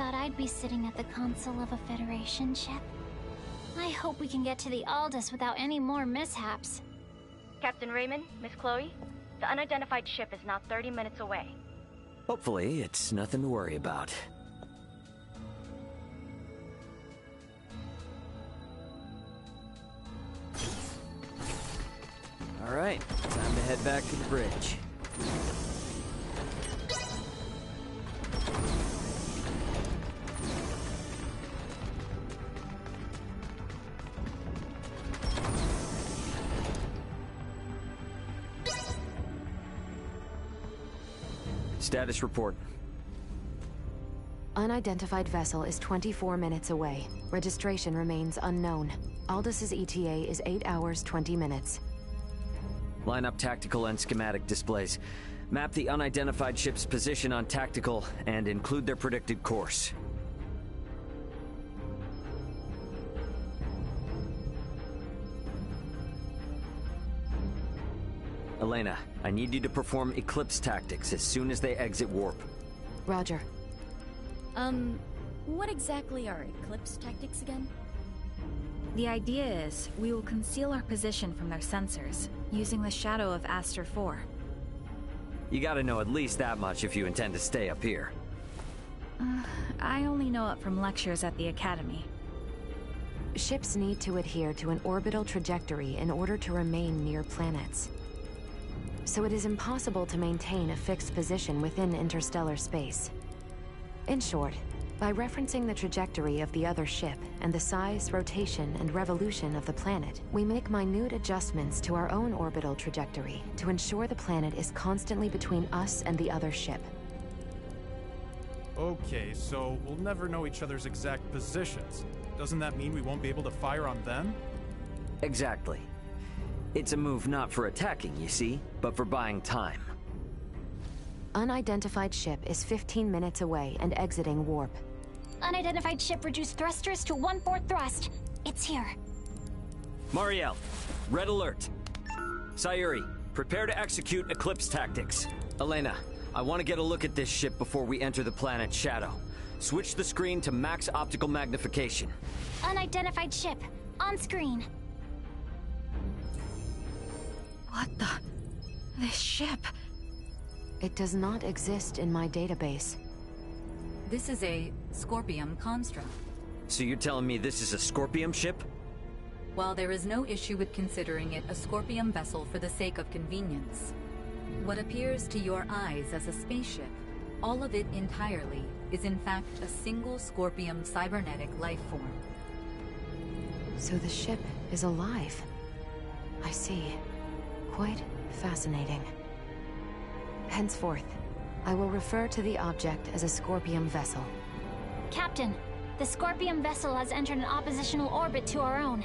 thought I'd be sitting at the console of a Federation ship. I hope we can get to the Aldous without any more mishaps. Captain Raymond, Miss Chloe, the unidentified ship is now 30 minutes away. Hopefully, it's nothing to worry about. All right, time to head back to the bridge. Status report. Unidentified vessel is 24 minutes away. Registration remains unknown. Aldous' ETA is 8 hours, 20 minutes. Line up tactical and schematic displays. Map the unidentified ship's position on tactical and include their predicted course. Elena, I need you to perform Eclipse tactics as soon as they exit warp. Roger. What exactly are Eclipse tactics again? The idea is, we will conceal our position from their sensors, using the shadow of Aster 4. You gotta know at least that much if you intend to stay up here. I only know it from lectures at the Academy. Ships need to adhere to an orbital trajectory in order to remain near planets. So it is impossible to maintain a fixed position within interstellar space. In short, by referencing the trajectory of the other ship and the size, rotation, and revolution of the planet, we make minute adjustments to our own orbital trajectory to ensure the planet is constantly between us and the other ship. Okay, so we'll never know each other's exact positions. Doesn't that mean we won't be able to fire on them? Exactly. It's a move not for attacking, you see, but for buying time. Unidentified ship is 15 minutes away and exiting warp. Unidentified ship reduced thrusters to 1/4 thrust. It's here. Mariel, red alert. Sayuri, prepare to execute Eclipse tactics. Elena, I want to get a look at this ship before we enter the planet's shadow. Switch the screen to max optical magnification. Unidentified ship. On screen. What the... This ship... It does not exist in my database. This is a Scorpium construct. So you're telling me this is a Scorpium ship? While there is no issue with considering it a Scorpium vessel for the sake of convenience, what appears to your eyes as a spaceship, all of it entirely, is in fact a single Scorpium cybernetic life form. So the ship is alive. I see. Quite fascinating. Henceforth, I will refer to the object as a Scorpium vessel. Captain, the Scorpium vessel has entered an oppositional orbit to our own.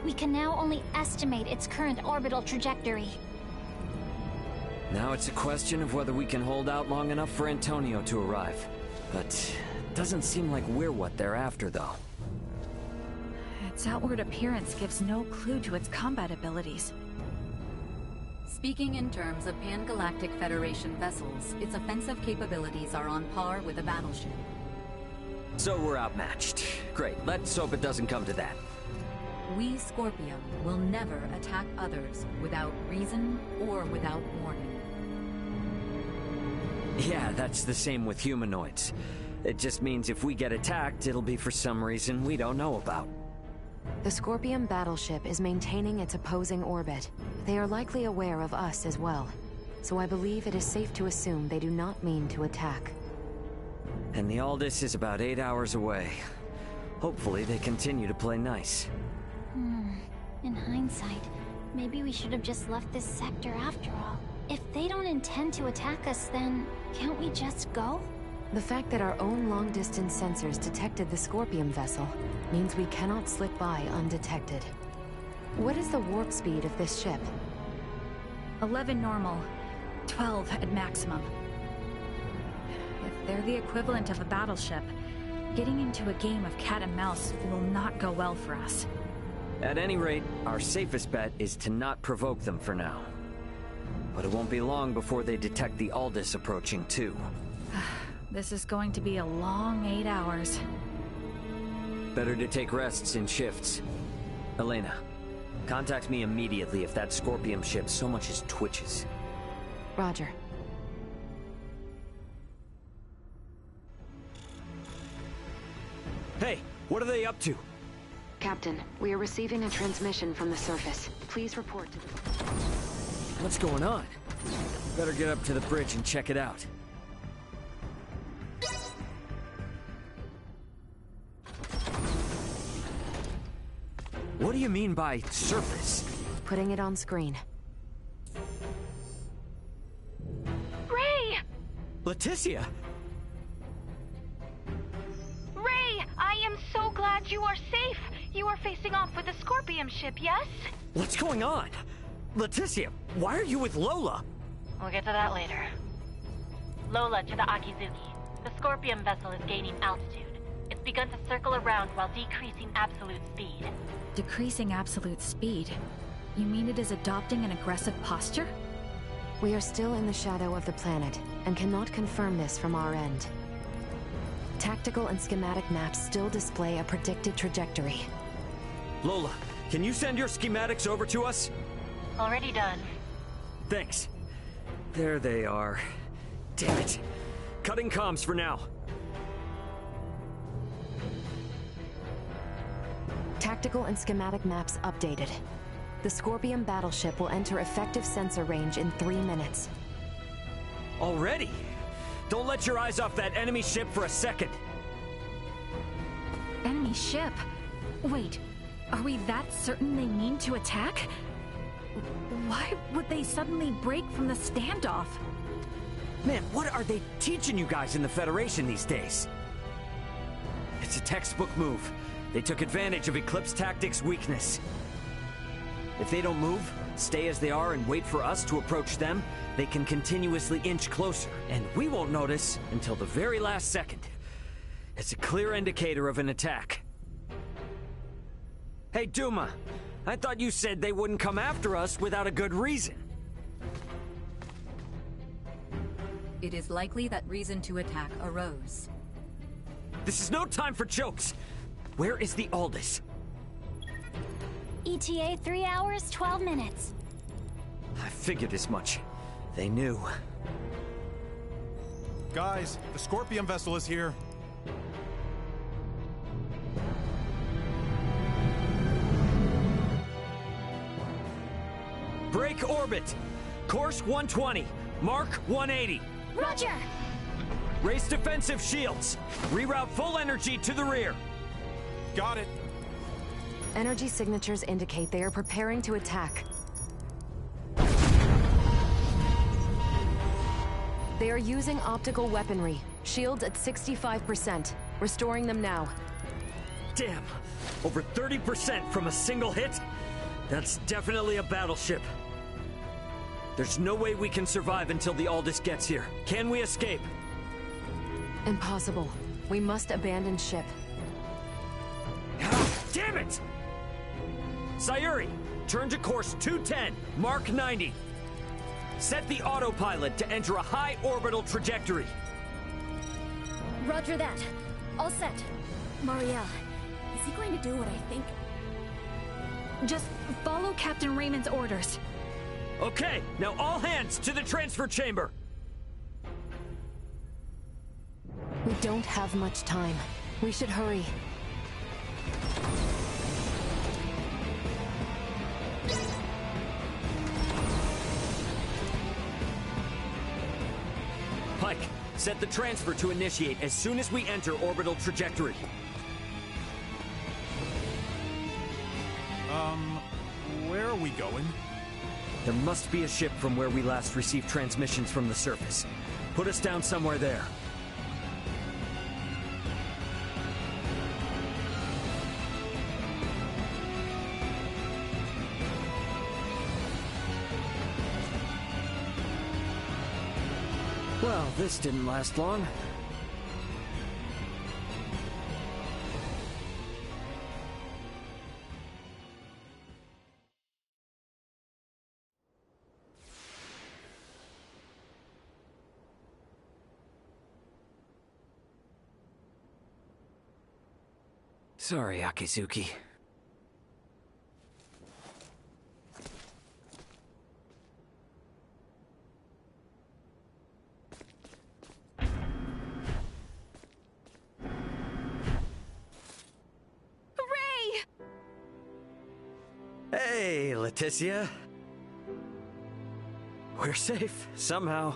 We can now only estimate its current orbital trajectory. Now it's a question of whether we can hold out long enough for Antonio to arrive. But it doesn't seem like we're what they're after, though. Its outward appearance gives no clue to its combat abilities. Speaking in terms of Pan-Galactic Federation vessels, its offensive capabilities are on par with a battleship. So we're outmatched. Great, let's hope it doesn't come to that. We, Scorpium, will never attack others without reason or without warning. Yeah, that's the same with humanoids. It just means if we get attacked, it'll be for some reason we don't know about. The Scorpium battleship is maintaining its opposing orbit. They are likely aware of us as well, so I believe it is safe to assume they do not mean to attack. And the Aldous is about 8 hours away. Hopefully they continue to play nice. In hindsight, maybe we should have just left this sector after all. If they don't intend to attack us, then can't we just go? The fact that our own long-distance sensors detected the Scorpium vessel means we cannot slip by undetected. What is the warp speed of this ship? 11 normal, 12 at maximum. If they're the equivalent of a battleship, getting into a game of cat and mouse will not go well for us. At any rate, our safest bet is to not provoke them for now. But it won't be long before they detect the Aldous approaching too. This is going to be a long 8 hours. Better to take rests in shifts. Elena, contact me immediately if that Scorpium ship so much as twitches. Roger. Hey, what are they up to? Captain, we are receiving a transmission from the surface. Please report to the... What's going on? Better get up to the bridge and check it out. What do you mean by surface? Putting it on screen. Ray! Leticia! Ray, I am so glad you are safe. You are facing off with the Scorpium ship, yes? What's going on? Leticia, why are you with Lola? We'll get to that later. Lola to the Akizuki. The Scorpium vessel is gaining altitude. It's begun to circle around while decreasing absolute speed. Decreasing absolute speed? You mean it is adopting an aggressive posture? We are still in the shadow of the planet, and cannot confirm this from our end. Tactical and schematic maps still display a predicted trajectory. Lola, can you send your schematics over to us? Already done. Thanks. There they are. Damn it. Cutting comms for now. Tactical and schematic maps updated. The Scorpium battleship will enter effective sensor range in 3 minutes. Already? Don't let your eyes off that enemy ship for a second. Enemy ship? Wait, are we that certain they mean to attack? Why would they suddenly break from the standoff? Man, what are they teaching you guys in the Federation these days? It's a textbook move. They took advantage of Eclipse Tactics' weakness. If they don't move, stay as they are and wait for us to approach them, they can continuously inch closer, and we won't notice until the very last second. It's a clear indicator of an attack. Hey, Duma, I thought you said they wouldn't come after us without a good reason. It is likely that reason to attack arose. This is no time for jokes. Where is the Aldous? ETA 3 hours, 12 minutes. I figured as much. They knew. Guys, the Scorpium vessel is here. Break orbit. Course 120. Mark 180. Roger! Raise defensive shields. Reroute full energy to the rear. Got it. Energy signatures indicate they are preparing to attack. They are using optical weaponry. Shields at 65%. Restoring them now. Damn. Over 30% from a single hit? That's definitely a battleship. There's no way we can survive until the Aldous gets here. Can we escape? Impossible. We must abandon ship. Ah, damn it! Sayuri, turn to course 210, Mark 90. Set the autopilot to enter a high orbital trajectory. Roger that. All set. Marielle, is he going to do what I think? Just follow Captain Raymond's orders. Okay, now all hands to the transfer chamber. We don't have much time. We should hurry. Pike, set the transfer to initiate as soon as we enter orbital trajectory. Where are we going? There must be a ship from where we last received transmissions from the surface. Put us down somewhere there. Well, this didn't last long. Sorry, Akizuki. Hooray! Hey, Leticia. We're safe, somehow.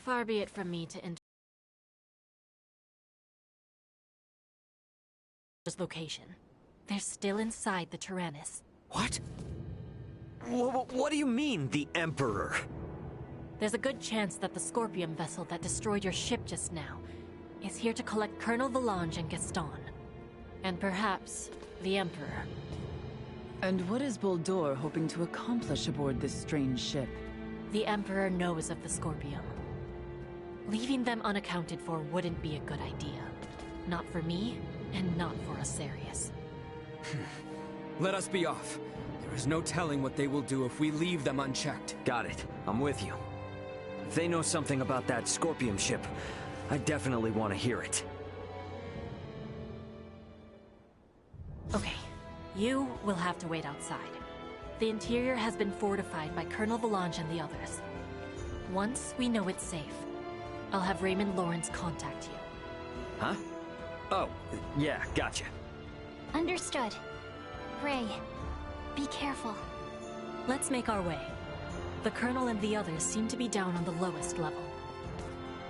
Far be it from me to enter this location. They're still inside the Tyrannus. What? What do you mean, the Emperor? There's a good chance that the Scorpion vessel that destroyed your ship just now is here to collect Colonel Valange and Gaston. And perhaps the Emperor. And what is Boldore hoping to accomplish aboard this strange ship? The Emperor knows of the Scorpion. Leaving them unaccounted for wouldn't be a good idea. Not for me, and not for Asarius. Let us be off. There is no telling what they will do if we leave them unchecked. Got it. I'm with you. If they know something about that Scorpion ship, I definitely want to hear it. Okay, you will have to wait outside. The interior has been fortified by Colonel Valange and the others. Once we know it's safe, I'll have Raymond Lawrence contact you. Huh? Oh, yeah, gotcha. Understood. Ray, be careful. Let's make our way. The Colonel and the others seem to be down on the lowest level.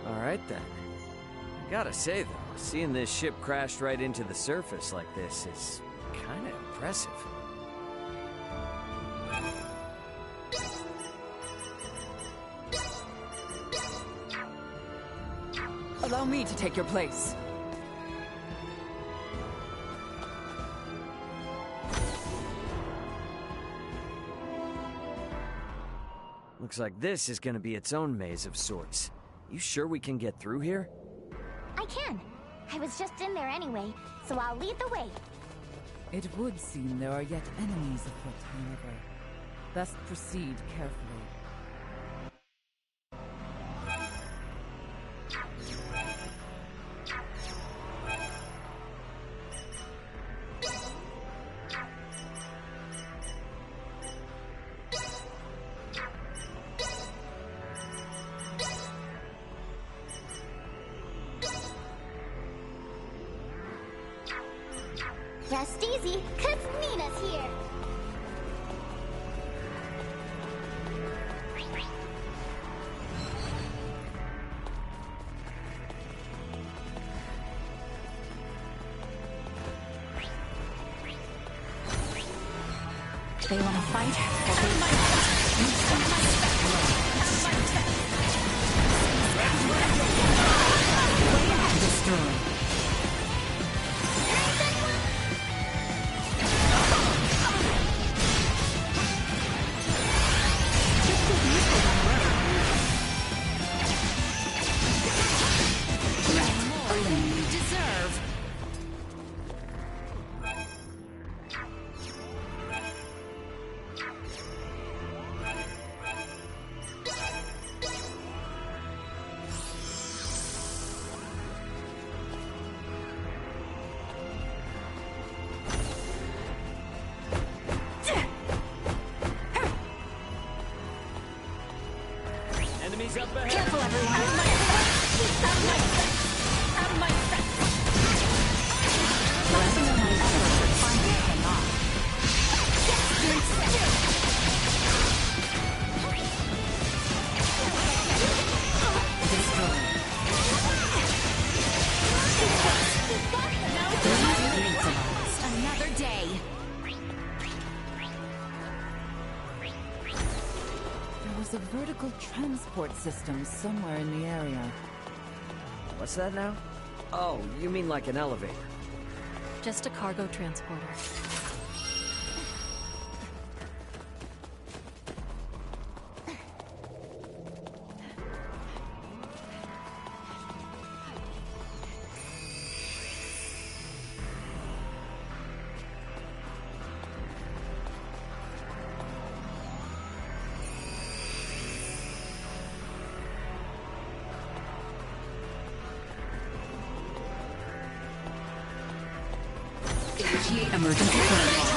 Alright then. I gotta say though, seeing this ship crash right into the surface like this is kinda impressive. Allow me to take your place. Looks like this is gonna be its own maze of sorts. You sure we can get through here? I can. I was just in there anyway, so I'll lead the way. It would seem there are yet enemies afoot, however. Best proceed carefully. Rest easy, 'cause Nina's here. They want to fight, or they destroy. Careful, everyone! Out of my sight! Out of my sight! Out of my sight! Another day! There was a vertical transport system somewhere in the area. What's that now? Oh, you mean like an elevator? Just a cargo transporter. Emergency protocol.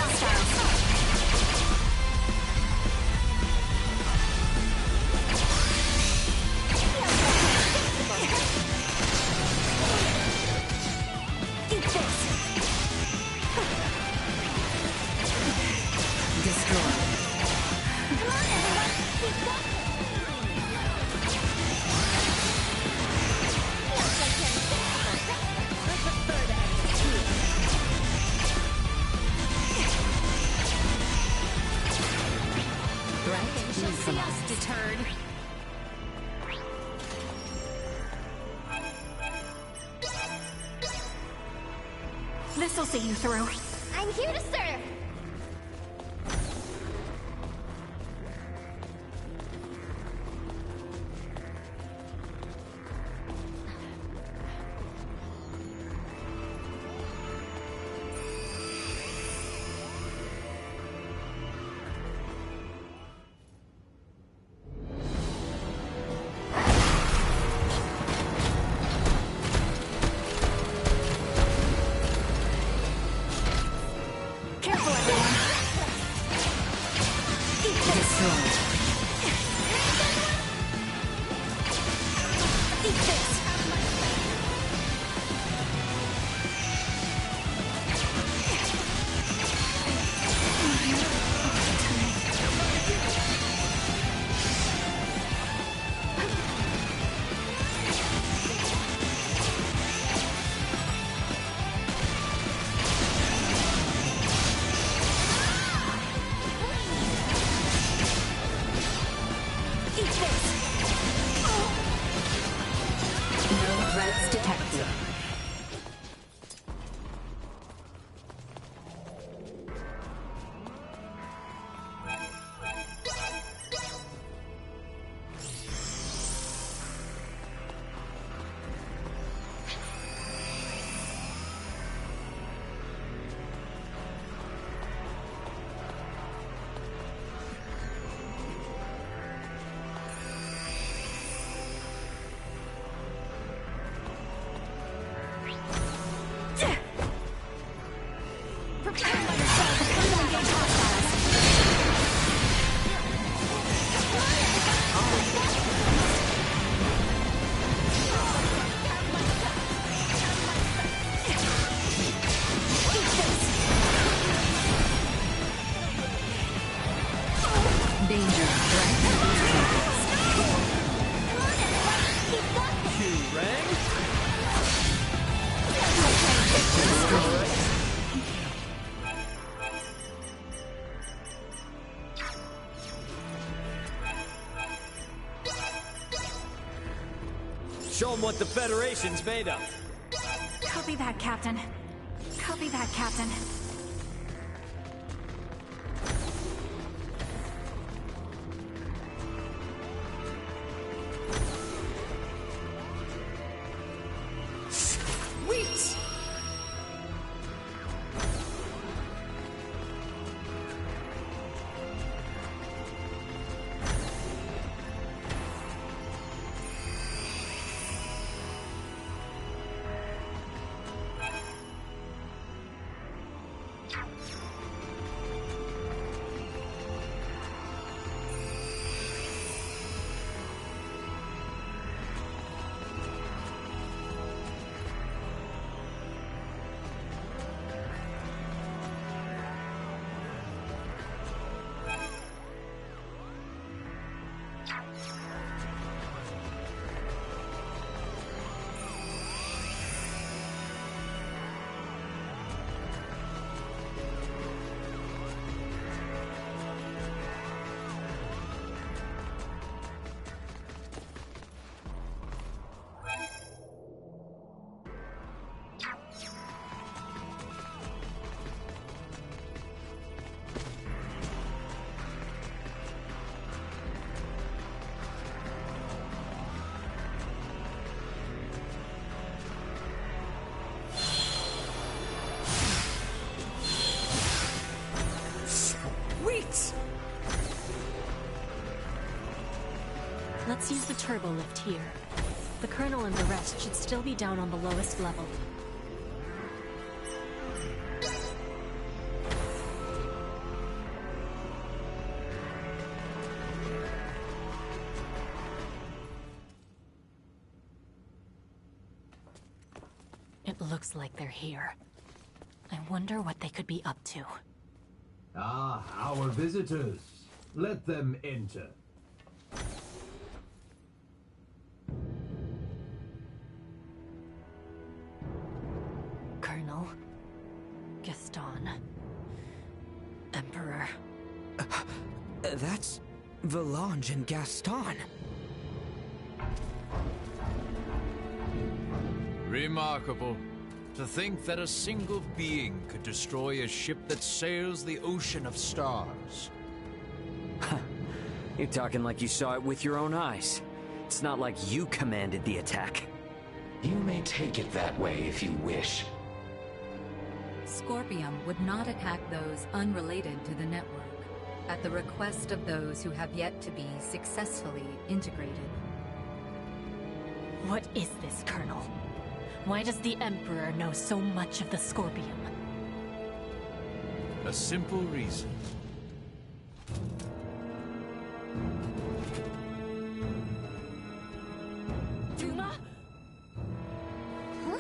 This'll see you through. I'm here to serve! Show them what the Federation's made of. Copy that, Captain. Copy that, Captain. Sweet! Let's use the turbo lift here. The Colonel and the rest should still be down on the lowest level. Looks like they're here. I wonder what they could be up to. Ah, our visitors. Let them enter. Colonel. Gaston. Emperor. That's Valange and Gaston. Remarkable. To think that a single being could destroy a ship that sails the ocean of stars. You're talking like you saw it with your own eyes. It's not like you commanded the attack. You may take it that way if you wish. Scorpium would not attack those unrelated to the network, at the request of those who have yet to be successfully integrated. What is this, Colonel? Why does the Emperor know so much of the Scorpium? A simple reason. Duma? Huh?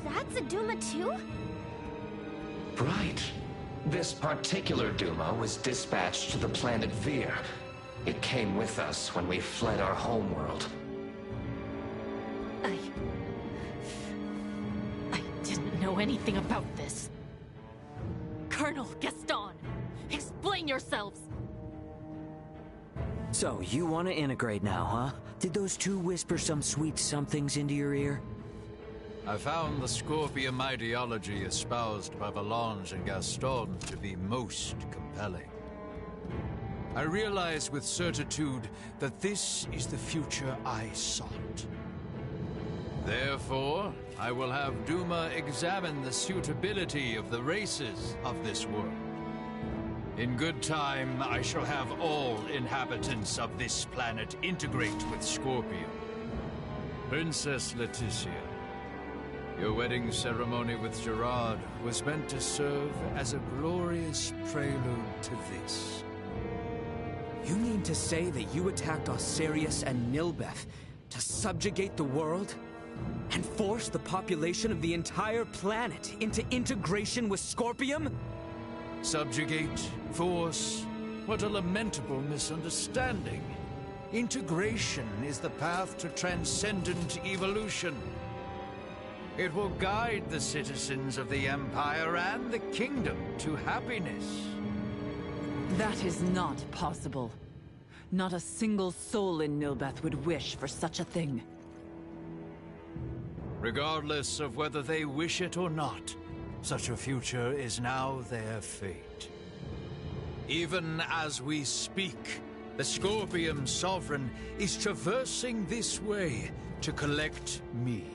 That's a Duma too? Right. This particular Duma was dispatched to the planet Vir. It came with us when we fled our homeworld. I didn't know anything about this. Colonel Gaston, explain yourselves! So, you want to integrate now, huh? Did those two whisper some sweet somethings into your ear? I found the Scorpium ideology espoused by Valange and Gaston to be most compelling. I realize with certitude that this is the future I sought. Therefore, I will have Duma examine the suitability of the races of this world. In good time, I shall have all inhabitants of this planet integrate with Scorpium. Princess Leticia, your wedding ceremony with Gerard was meant to serve as a glorious prelude to this. You mean to say that you attacked Osirius and Nilbeth to subjugate the world? And force the population of the entire planet into integration with Scorpium? Subjugate, force, what a lamentable misunderstanding. Integration is the path to transcendent evolution. It will guide the citizens of the Empire and the Kingdom to happiness. That is not possible. Not a single soul in Nilbeth would wish for such a thing. Regardless of whether they wish it or not, such a future is now their fate. Even as we speak, the Scorpium Sovereign is traversing this way to collect me.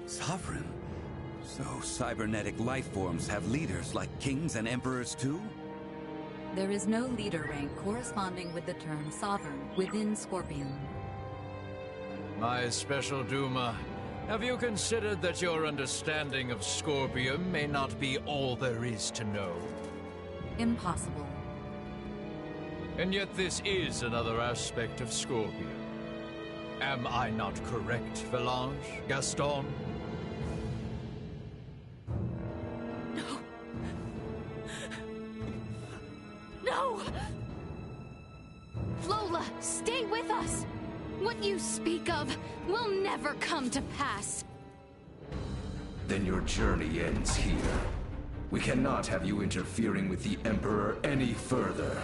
Sovereign? So cybernetic life forms have leaders like kings and emperors too? There is no leader rank corresponding with the term Sovereign within Scorpium. My special Duma, have you considered that your understanding of Scorpium may not be all there is to know? Impossible. And yet this is another aspect of Scorpium. Am I not correct, Valange, Gaston? No! Lola, stay with us! What you speak of will never come to pass. Then your journey ends here. We cannot have you interfering with the Emperor any further.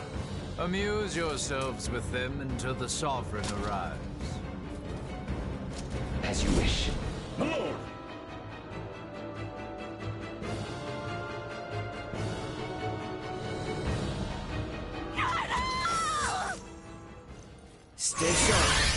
Amuse yourselves with them until the Sovereign arrives. As you wish. My lord! Stay sharp.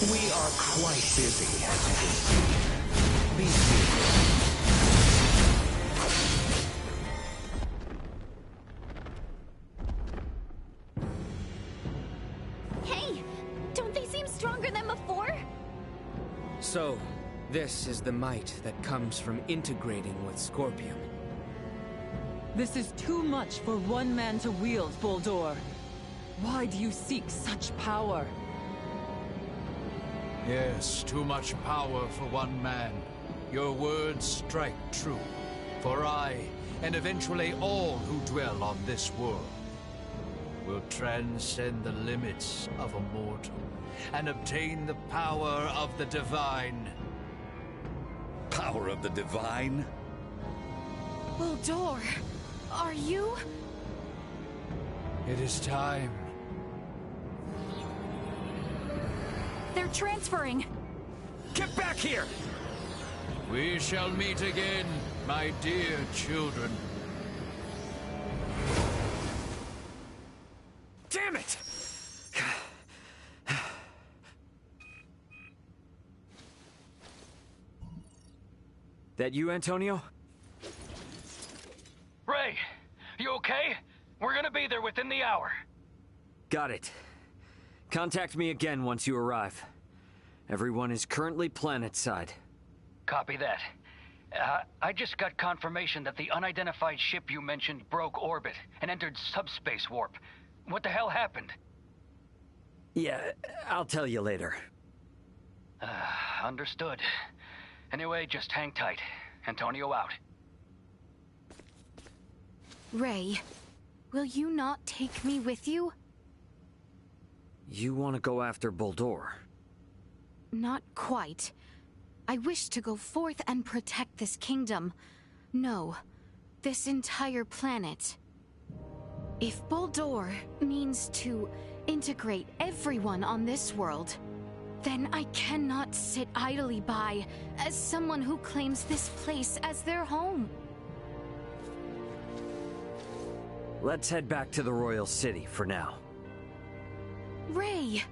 We are quite busy, as you can see. Be seated. Hey! Don't they seem stronger than before? So, this is the might that comes from integrating with Scorpium. This is too much for one man to wield, Boldor. Why do you seek such power? Yes, too much power for one man. Your words strike true. For I, and eventually all who dwell on this world, will transcend the limits of a mortal and obtain the power of the divine. Power of the divine? Boldor, are you? It is time. They're transferring! Get back here! We shall meet again, my dear children. Damn it! That you, Antonio? Ray, you okay? We're gonna be there within the hour. Got it. Contact me again once you arrive. Everyone is currently planet-side. Copy that. I just got confirmation that the unidentified ship you mentioned broke orbit and entered subspace warp. What the hell happened? Yeah, I'll tell you later. Understood. Anyway, just hang tight. Antonio out. Ray, will you not take me with you? You want to go after Boldor? Not quite. I wish to go forth and protect this kingdom. No, this entire planet. If Boldor means to integrate everyone on this world, then I cannot sit idly by as someone who claims this place as their home. Let's head back to the Royal City for now. Ray!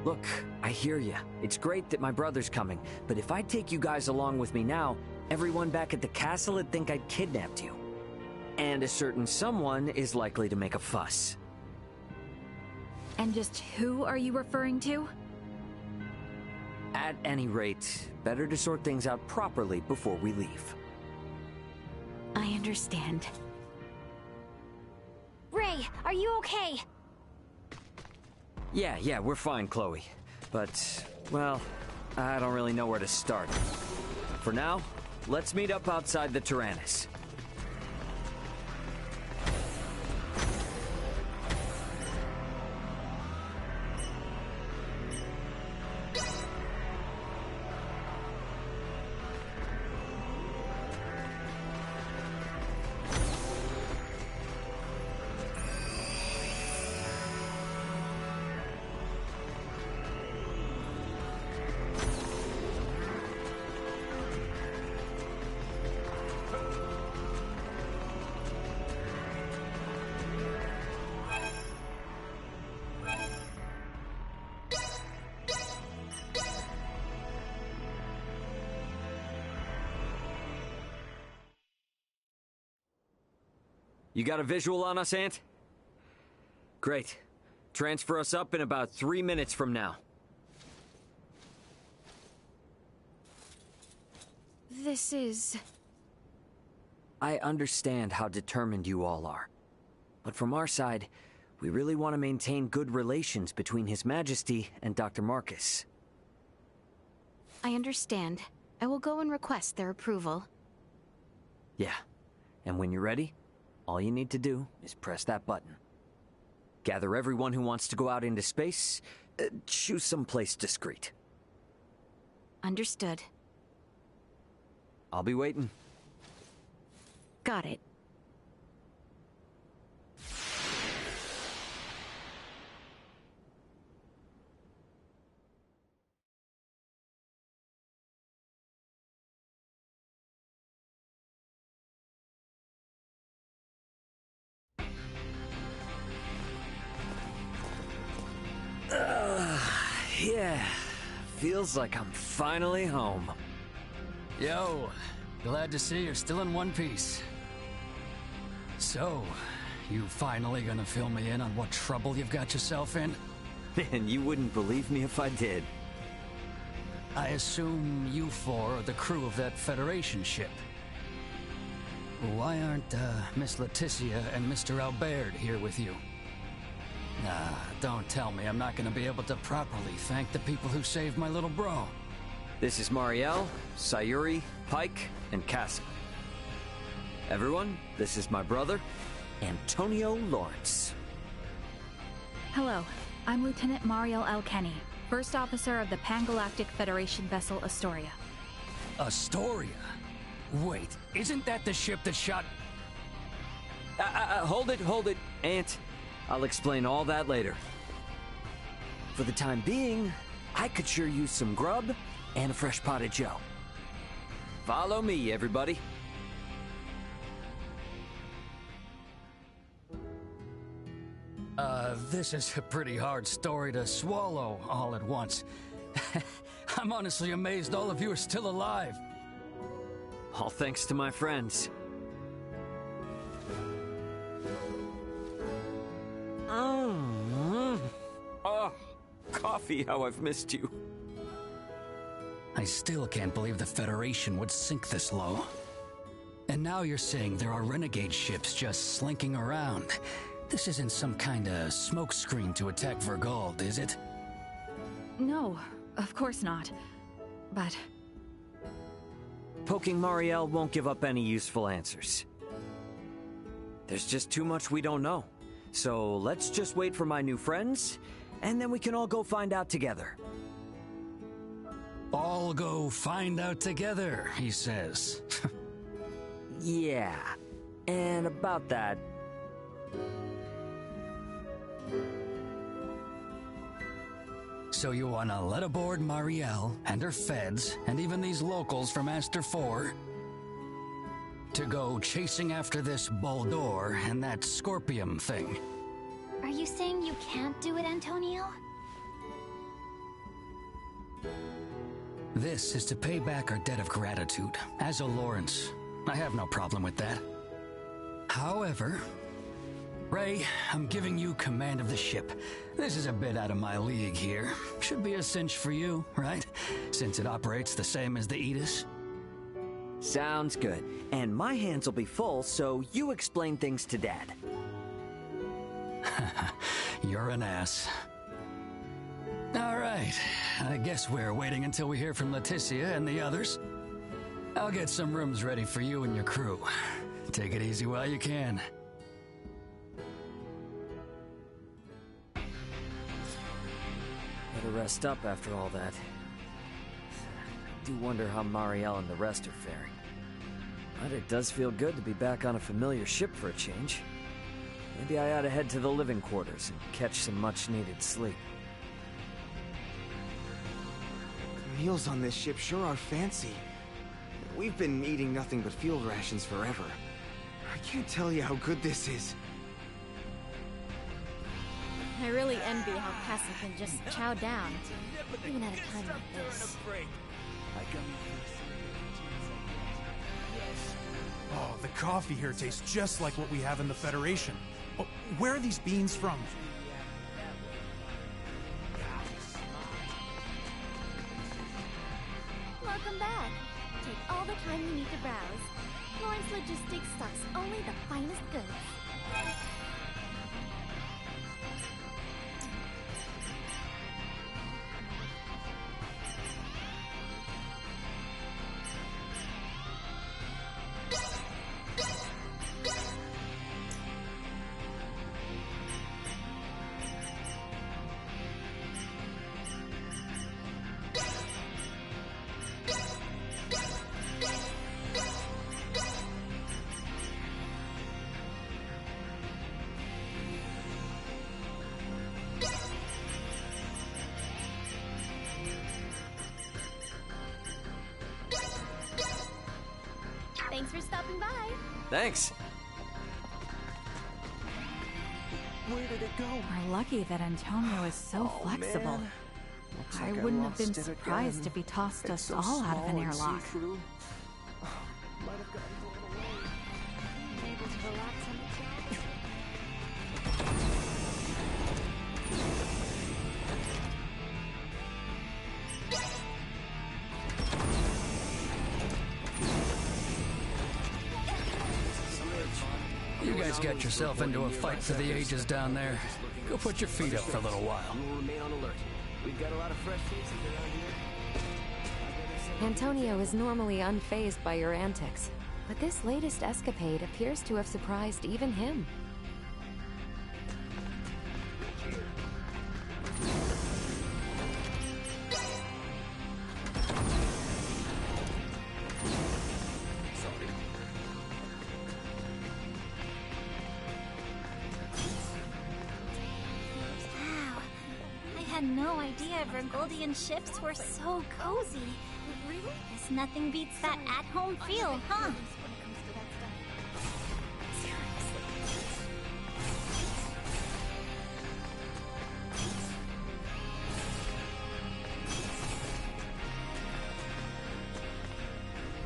Look, I hear ya. It's great that my brother's coming, but if I take you guys along with me now, everyone back at the castle would think I'd kidnapped you. And a certain someone is likely to make a fuss. And just who are you referring to? At any rate, better to sort things out properly before we leave. I understand. Ray, are you okay? Yeah, we're fine, Chloe. But, well, I don't really know where to start. For now, let's meet up outside the Tyrannus. You got a visual on us, Ant? Great. Transfer us up in about 3 minutes from now. This is... I understand how determined you all are. But from our side, we really want to maintain good relations between His Majesty and Dr. Marcus. I understand. I will go and request their approval. Yeah. And when you're ready, all you need to do is press that button. Gather everyone who wants to go out into space. Choose someplace discreet. Understood. I'll be waiting. Got it. Yeah, feels like I'm finally home. Yo, glad to see you're still in one piece. So, you finally gonna fill me in on what trouble you've got yourself in? Man, you wouldn't believe me if I did. I assume you four are the crew of that Federation ship. Why aren't, Miss Leticia and Mr. Albert here with you? Nah, don't tell me I'm not gonna be able to properly thank the people who saved my little bro. This is Marielle, Sayuri, Pike, and Cassim. Everyone, this is my brother, Antonio Lawrence. Hello, I'm Lieutenant Mariel Elkenny, First Officer of the Pan-Galactic Federation vessel Astoria. Astoria? Wait, isn't that the ship that shot... Hold it, Ant. I'll explain all that later. For the time being, I could sure use some grub and a fresh pot of joe. Follow me, everybody. This is a pretty hard story to swallow all at once. I'm honestly amazed all of you are still alive. All thanks to my friends. Oh, coffee, how I've missed you. I still can't believe the Federation would sink this low. And now you're saying there are renegade ships just slinking around. This isn't some kind of smokescreen to attack Vergald, is it? No, of course not. But... Poking Marielle won't give up any useful answers. There's just too much we don't know. So let's just wait for my new friends, and then we can all go find out together. All go find out together, he says. Yeah, and about that... So you wanna let aboard Marielle and her feds, and even these locals from Aster 4, to go chasing after this Boldor and that Scorpium thing? Are you saying you can't do it, Antonio? This is to pay back our debt of gratitude. As a Lawrence, I have no problem with that. However, Ray, I'm giving you command of the ship. This is a bit out of my league here. Should be a cinch for you, right? Since it operates the same as the Aegis. Sounds good. And my hands will be full, so you explain things to Dad. You're an ass. All right. I guess we're waiting until we hear from Leticia and the others. I'll get some rooms ready for you and your crew. Take it easy while you can. Better rest up after all that. I do wonder how Marielle and the rest are faring. But it does feel good to be back on a familiar ship for a change. Maybe I ought to head to the living quarters and catch some much-needed sleep. The meals on this ship sure are fancy. We've been eating nothing but field rations forever. I can't tell you how good this is. I really envy how Cassim can just chow down, even at a time like this. Oh, the coffee here tastes just like what we have in the Federation. Oh, where are these beans from? Welcome back. Take all the time you need to browse. Lawrence Logistics stocks only the finest goods. Thanks for stopping by. Thanks. Where did it go? We're lucky that Antonio is so flexible. Man. I wouldn't have been surprised if he tossed us all out of an airlock. You guys got yourself into a fight for the ages down there. Go put your feet up for a little while. We'll remain on alert. We've got a lot of fresh faces around here. Antonio is normally unfazed by your antics, but this latest escapade appears to have surprised even him. Vergoldian ships were so cozy. Really? Guess nothing beats that at-home feel, huh?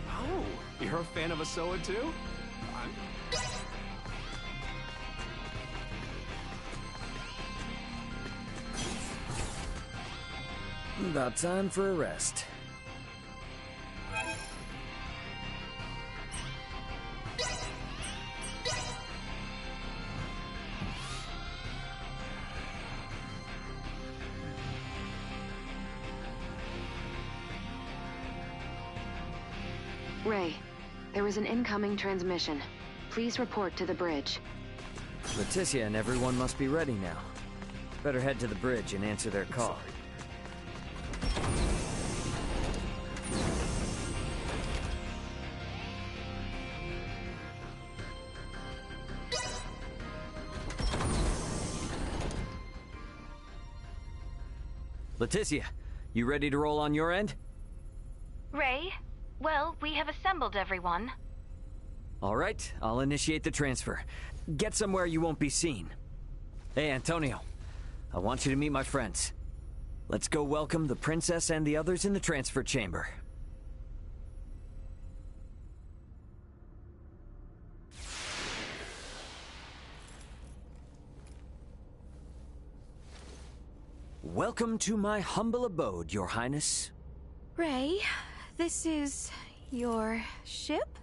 Oh, you're a fan of Asoa too? About time for a rest. Ray, there is an incoming transmission. Please report to the bridge. Leticia and everyone must be ready now. Better head to the bridge and answer their call. Leticia, you ready to roll on your end? Ray, well, we have assembled everyone. All right, I'll initiate the transfer. Get somewhere you won't be seen. Hey, Antonio, I want you to meet my friends. Let's go welcome the princess and the others in the transfer chamber. Welcome to my humble abode, Your Highness. Ray, this is your ship?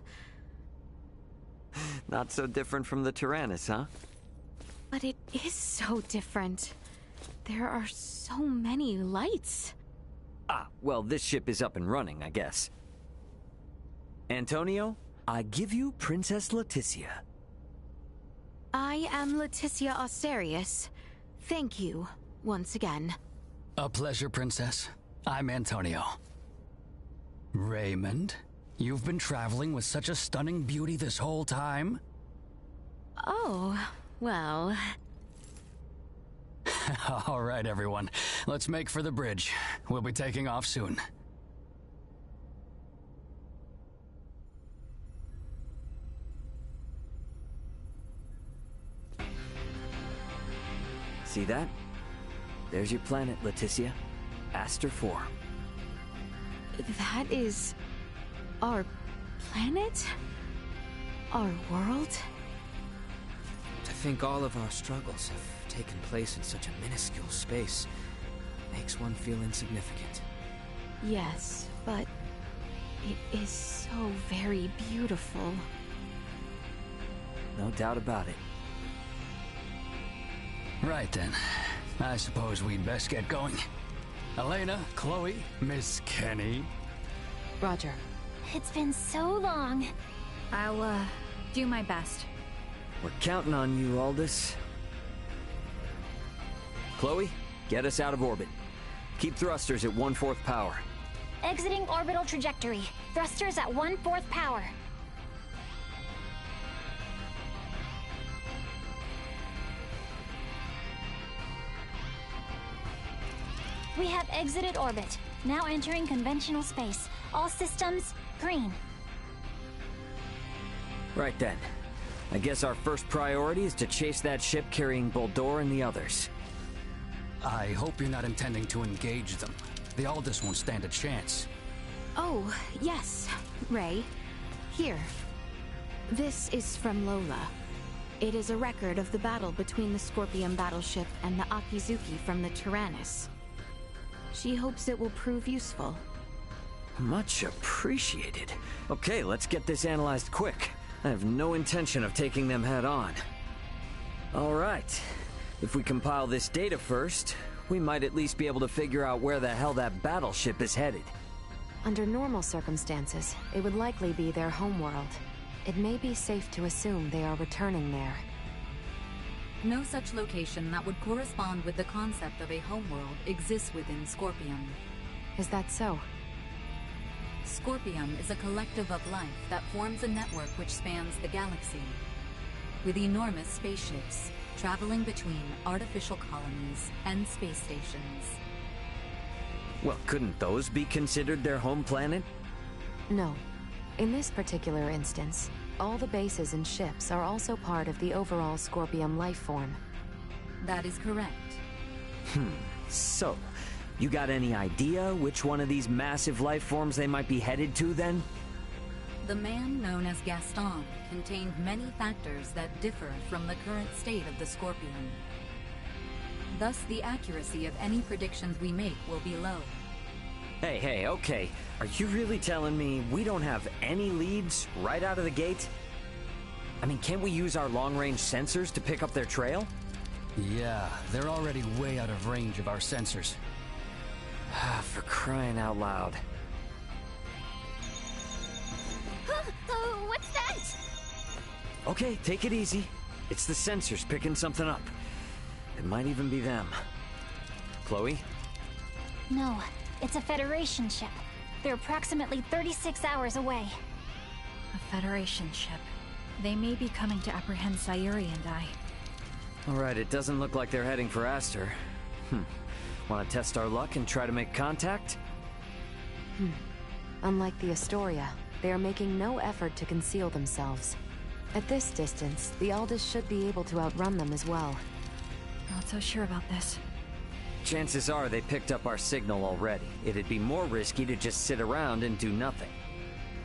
Not so different from the Tyrannus, huh? But it is so different. There are so many lights. Ah, well, this ship is up and running, I guess. Antonio, I give you Princess Leticia. I am Leticia Osterius. Thank you, once again. A pleasure, Princess. I'm Antonio. Raymond, you've been traveling with such a stunning beauty this whole time? Oh, well... All right, everyone. Let's make for the bridge. We'll be taking off soon. See that? There's your planet, Leticia. Aster 4. That is... our planet? Our world? To think all of our struggles have taken place in such a minuscule space makes one feel insignificant. Yes, but it is so very beautiful. No doubt about it. Right then. I suppose we'd best get going. Elena, Chloe, Miss Kenny. Roger. It's been so long. I'll, do my best. We're counting on you, Aldous. Chloe, get us out of orbit. Keep thrusters at 1/4 power. Exiting orbital trajectory. Thrusters at 1/4 power. We have exited orbit. Now entering conventional space. All systems green. Right then. I guess our first priority is to chase that ship carrying Boldore and the others. I hope you're not intending to engage them. The Aldous won't stand a chance. Oh, yes, Ray. Here. This is from Lola. It is a record of the battle between the Scorpion battleship and the Akizuki from the Tyrannus. She hopes it will prove useful. Much appreciated. Okay, let's get this analyzed quick. I have no intention of taking them head on. All right. If we compile this data first, we might at least be able to figure out where the hell that battleship is headed. Under normal circumstances, it would likely be their homeworld. It may be safe to assume they are returning there. No such location that would correspond with the concept of a homeworld exists within Scorpium. Is that so? Scorpium is a collective of life that forms a network which spans the galaxy, with enormous spaceships traveling between artificial colonies and space stations. Well, couldn't those be considered their home planet? No. In this particular instance, all the bases and ships are also part of the overall Scorpium life form. That is correct. So, you got any idea which one of these massive life forms they might be headed to, then? The man known as Gaston contained many factors that differ from the current state of the Scorpion. Thus, the accuracy of any predictions we make will be low. Hey, okay. Are you really telling me we don't have any leads right out of the gate? I mean, can't we use our long-range sensors to pick up their trail? Yeah, they're already way out of range of our sensors. For crying out loud. What's that? Okay, take it easy. It's the sensors picking something up. It might even be them. Chloe? No, it's a Federation ship. They're approximately 36 hours away. A Federation ship. They may be coming to apprehend Sayuri and I. Alright, it doesn't look like they're heading for Aster. Want to test our luck and try to make contact? Unlike the Astoria, they are making no effort to conceal themselves. At this distance, the Aldous should be able to outrun them as well. Not so sure about this. Chances are they picked up our signal already. It'd be more risky to just sit around and do nothing.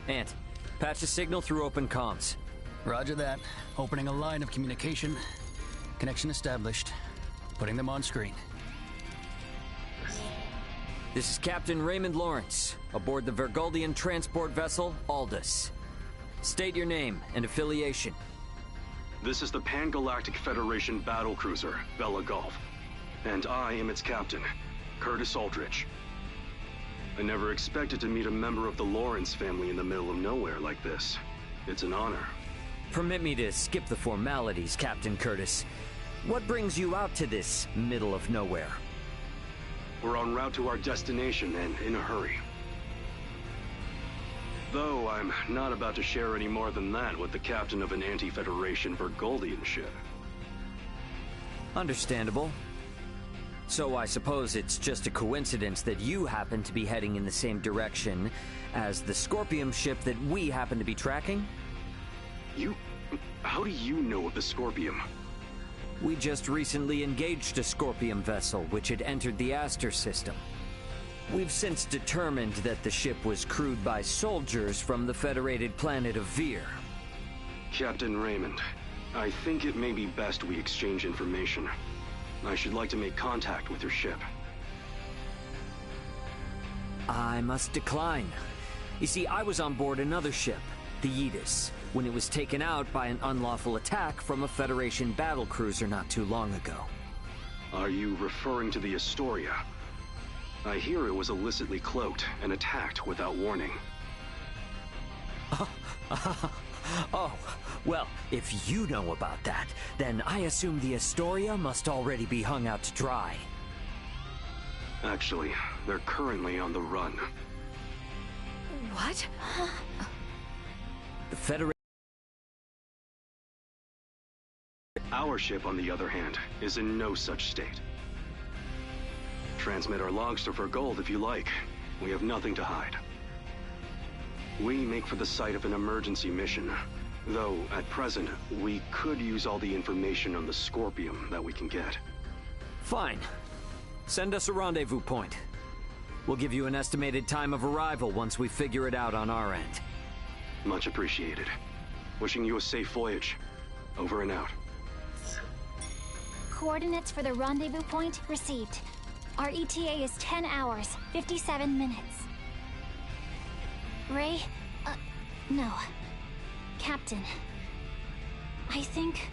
Ant, patch a signal through open comms. Roger that. Opening a line of communication. Connection established. Putting them on screen. This is Captain Raymond Lawrence, aboard the Vergoldian transport vessel Aldous. State your name and affiliation. This is the Pan-Galactic Federation battlecruiser, Bella Gulf. And I am its captain, Curtis Aldrich. I never expected to meet a member of the Lawrence family in the middle of nowhere like this. It's an honor. Permit me to skip the formalities, Captain Curtis. What brings you out to this middle of nowhere? We're en route to our destination and in a hurry. Though I'm not about to share any more than that with the captain of an anti-Federation Vergoldian ship. Understandable. So I suppose it's just a coincidence that you happen to be heading in the same direction as the Scorpium ship that we happen to be tracking? How do you know of the Scorpium? We just recently engaged a Scorpium vessel which had entered the Aster system. We've since determined that the ship was crewed by soldiers from the federated planet of Vir. Captain Raymond, I think it may be best we exchange information. I should like to make contact with your ship. I must decline. You see, I was on board another ship, the Aegis, when it was taken out by an unlawful attack from a Federation battlecruiser not too long ago. Are you referring to the Astoria? I hear it was illicitly cloaked and attacked without warning. Oh, well, if you know about that, then I assume the Astoria must already be hung out to dry. Actually, they're currently on the run. What? The Federation... Our ship, on the other hand, is in no such state. Transmit our logs to Vergold if you like. We have nothing to hide. We make for the site of an emergency mission, though at present, we could use all the information on the Scorpium that we can get. Fine. Send us a rendezvous point. We'll give you an estimated time of arrival once we figure it out on our end. Much appreciated. Wishing you a safe voyage. Over and out. Coordinates for the rendezvous point received. Our ETA is 10 hours, 57 minutes. Ray? No. Captain. I think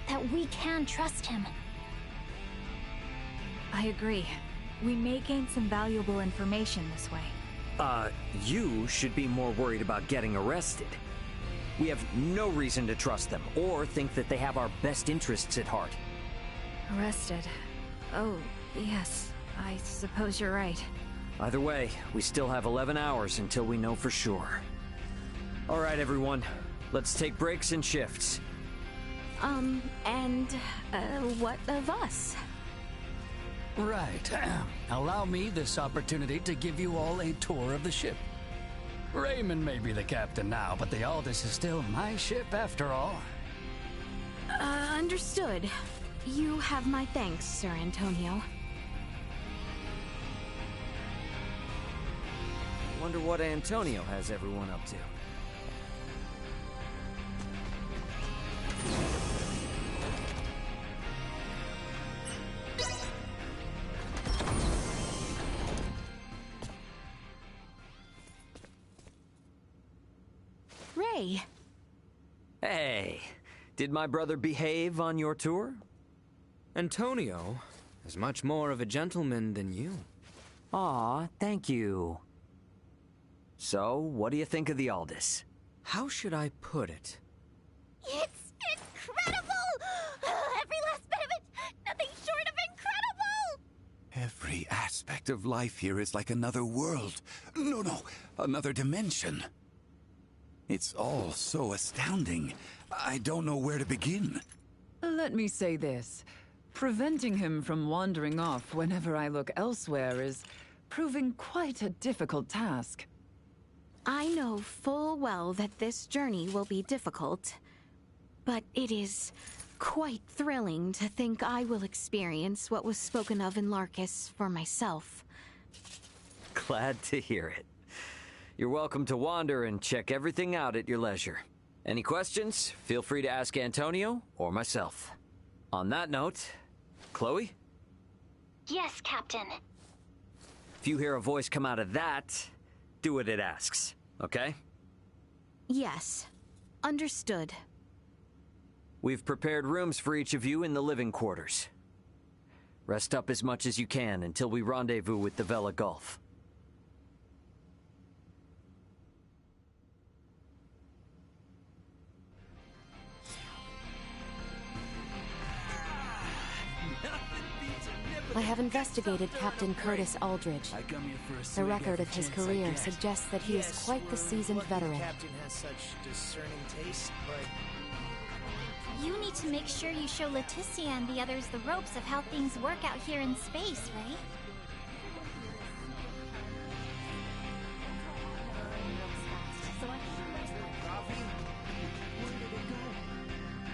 that we can trust him. I agree. We may gain some valuable information this way. You should be more worried about getting arrested. We have no reason to trust them, or think that they have our best interests at heart. Arrested. Oh, yes. I suppose you're right. Either way, we still have 11 hours until we know for sure. All right, everyone. Let's take breaks and shifts. What of us? Right. Allow me this opportunity to give you all a tour of the ship. Raymond may be the captain now, but the Aldous is still my ship after all. Understood. You have my thanks, Sir Antonio. Wonder what Antonio has everyone up to. Ray. Hey, did my brother behave on your tour? Antonio is much more of a gentleman than you. Aw, thank you. So, what do you think of the Aldous? How should I put it? It's incredible! Every last bit of it! Nothing short of incredible! Every aspect of life here is like another world. No, another dimension. It's all so astounding. I don't know where to begin. Let me say this. Preventing him from wandering off whenever I look elsewhere is proving quite a difficult task. I know full well that this journey will be difficult, but it is quite thrilling to think I will experience what was spoken of in Larkus for myself. Glad to hear it. You're welcome to wander and check everything out at your leisure. Any questions? Feel free to ask Antonio or myself. On that note, Chloe? Yes, Captain. If you hear a voice come out of that, do what it asks, okay? Yes. Understood. We've prepared rooms for each of you in the living quarters. Rest up as much as you can until we rendezvous with the Vela Gulf. I have investigated Captain Curtis Aldridge. The record of his career suggests that he is quite the seasoned veteran. Captain has such discerning taste, but You need to make sure you show Leticia and the others the ropes of how things work out here in space, Ray.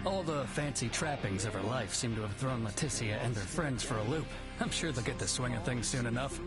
All the fancy trappings of her life seem to have thrown Leticia and her friends for a loop. I'm sure they'll get the swing of things soon enough.